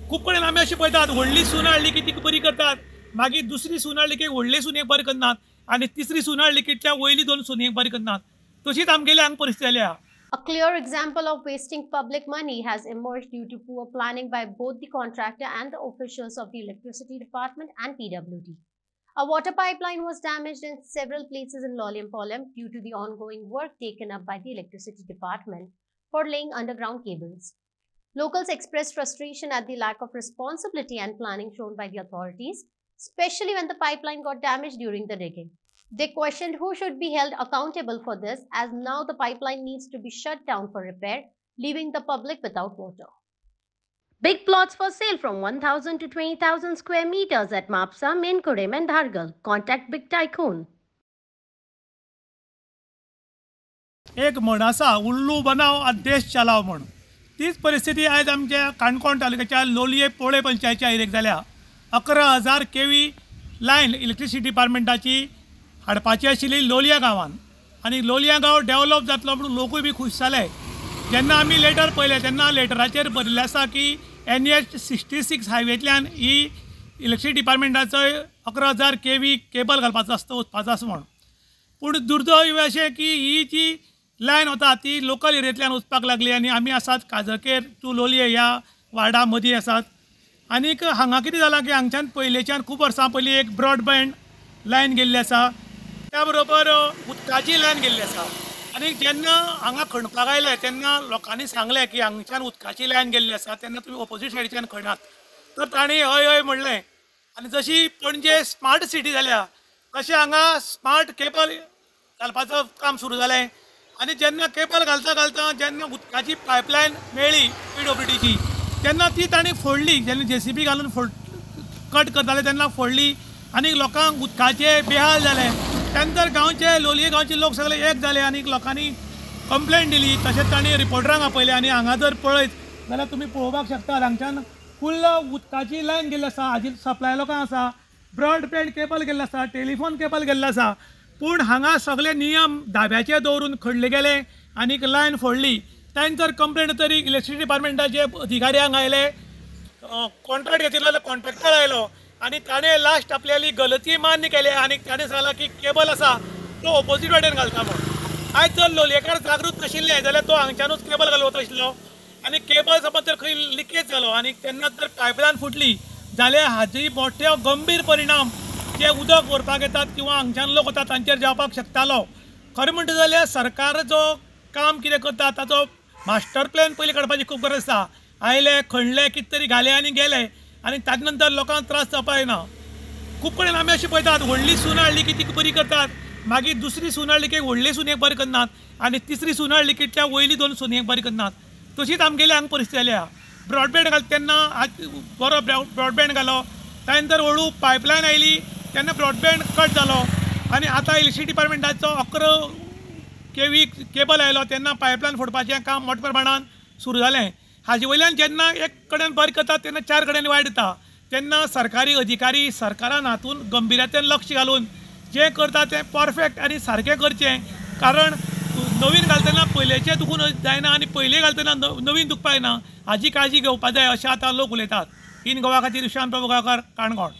खूब कडेन आमी अशें पळयतात व्हडली सून हाडली की ती बरी करतात, मागीर दुसरी सून हाडली की व्हडले सुनेक बरें करनात आनी तिसरी सून हाडली की त्या वयली दोन सुनेक बरें करनात. तशीच आमगेली हांगा परिस्थिती जाली आहा. A clear example of wasting public money has emerged due to poor planning by both the contractor and the officials of the Electricity Department and PWD. A water pipeline was damaged in several places in Lolliampolem due to the ongoing work taken up by the Electricity Department for laying underground cables. Locals expressed frustration at the lack of responsibility and planning shown by the authorities, especially when the pipeline got damaged during the digging. They questioned who should be held accountable for this, as now the pipeline needs to be shut down for repair, leaving the public without water. Big plots for sale from 1,000 to 20,000 square meters at Mapsa, Menkurem and Dhargal. Contact Big Tycoon. एक म्हण आसा उल्लू बनाव आनी देश चलाव म्हण. तीच परिस्थिती आयज आमच्या काणकोण तालुक्याच्या लोलये पोळे पंचायतीच्या एरियेक जाल्या. 11,000 केवी लायन इलेक्ट्रिसिटी डिपार्टमेंटाची हाडपाची आशिल्ली लोलया गांवांत आनी लोलया गांव डेव्हलप जातलो म्हणून लोकूय बी खूश जाले. जेन्ना आमी लेटर पळयलें तेन्ना लेटराचेर बरयल्लें आसा की NH 66 हायवेंतल्यान ही इलेक्ट्रिसिटी डिपार्टमेंटाचो 11,000 केवी केबल घालपाचो आसता वचपाचो आसा म्हण. पूण दुर्दैव अशें की ही जी लायन वता ती लोकल एरियेंतल्यान वचपाक लागली आनी आमी आसात काजळकेर टू लोलये ह्या वार्डा मदीं आसात. आनीक हांगा कितें जालां की हांगच्यान पयलींच्यान खूब वर्सां पयलीं एक ब्रॉडबँड लायन गेल्ली आसा, त्या बरोबर उदकाची लायन गेल्ली आसा. आनी जेन्ना हांगा खणपाक आयले तेन्ना लोकांनी सांगलें की हांगच्यान उदकाची लायन गेल्ली आसा तेन्ना तुमी ऑपोजीट सायडीच्यान खणात. तर तांणी हय हय म्हणलें आनी जशी पणजे स्मार्ट सिटी जाल्या तशें हांगा स्मार्ट केबल घालपाचो काम सुरू जालें. आनी जेन्ना केबल घालता घालता जेन्ना उदकाची पायपलायन मेळ्ळी PWDची तेन्ना ती तांणी फोडली. जेन्ना JCB घालून कट करताले तेन्ना फोडली आनी लोकांक उदकाचे बेहाल जाले. त्यानंतर गांवचे लोलये गांवचे लोक सगळे एक जाले आनी लोकांनी कंप्लेंट दिली. तशेंच तांणी रिपोर्टरांक आपयलें आनी हांगा जर पळयत जाल्यार तुमी पळोवपाक शकतात हांगच्यान फुल्ल उदकाची लायन गेल्ली आसा, हाजी सप्लाय लोकांक आसा, ब्रॉडबँड केबल गेल्लो आसा, टेलिफोन केबल गेल्लो आसा. पूण हांगा सगळे नियम धाब्याचेर दवरून खणले गेले आनीक लायन फोडली. त्यानंतर कंप्लेंट तरी इलेक्ट्रिसिटी डिपार्टमेंटाचे अधिकारी हांगा आयले, कॉन्ट्रॅक्ट घेतिल्लो कॉन्ट्रॅक्टर आयलो आनी ताणें लास्ट आपल्याली गलती मान्य केली आनी ताणें सांगलां की केबल आसा तो ऑपोजीट वाटेन घालता म्हणून. आयज जर लोलयेकार जागृत नाशिल्ले जाल्यार तो हांगच्यानूच केबल घालून वता आशिल्लो आनी केबल समज जर खंय लिकेज जालो आनी तेन्ना जर पायपलायन फुटली जाल्यार हाजी मोठे गंभीर परिणाम जे उदक व्हरपाक येतात किंवा हांगच्यान लोक वतात तांचेर जावपाक शकतालो. खरें म्हणटा जाल्यार सरकार जो काम कितें करता ताचो मास्टर प्लॅन पयलीं काडपाची खूब गरज आसा. आयले खणले कितें तरी घाले आनी गेले आनी ताजे नंतर लोकांक त्रास जावपाक येना. खूब कडेन आमी अशें पळयतात व्हडली सून हाडली की ती बरी करतात, मागीर दुसरी सून हाडली की व्हडले सुनेक बरें करनात आनी तिसरी सून हाडली की त्या वयली दोन सुनेक बरें करनात. तशीच आमगेली हांगा परिस्थिती जाली आहा. ब्रॉडबँड घालता तेन्ना बरो ब्रॉडबँड घालो, त्या नंतर हळू पायपलायन आयली तेन्ना ब्रॉडबँड कट जालो आनी आतां इलेक्ट्रिसिटी डिपार्टमेंटाचो 11 केवी केबल आयलो तेन्ना पायपलायन फोडपाचें काम मोठ्या प्रमाणान सुरू जालें. हाजे वयल्यान जेन्ना एक कडेन बरें करता तेन्ना चार कडेन वायट जाता. तेन्ना सरकारी अधिकारी सरकारान हातूंत गंभीरतेन लक्ष घालून जें करता तें परफेक्ट आनी सारकें करचें. कारण नवीन घालतना पयलेचें दुखून जायना आनी पयलें घालतना नवीन दुखपाक जायना हाजी काळजी घेवपाक जाय अशें आतां लोक उलयतात. इन गोवा खातीर विशांत प्रभुगांवकार, काणकोण.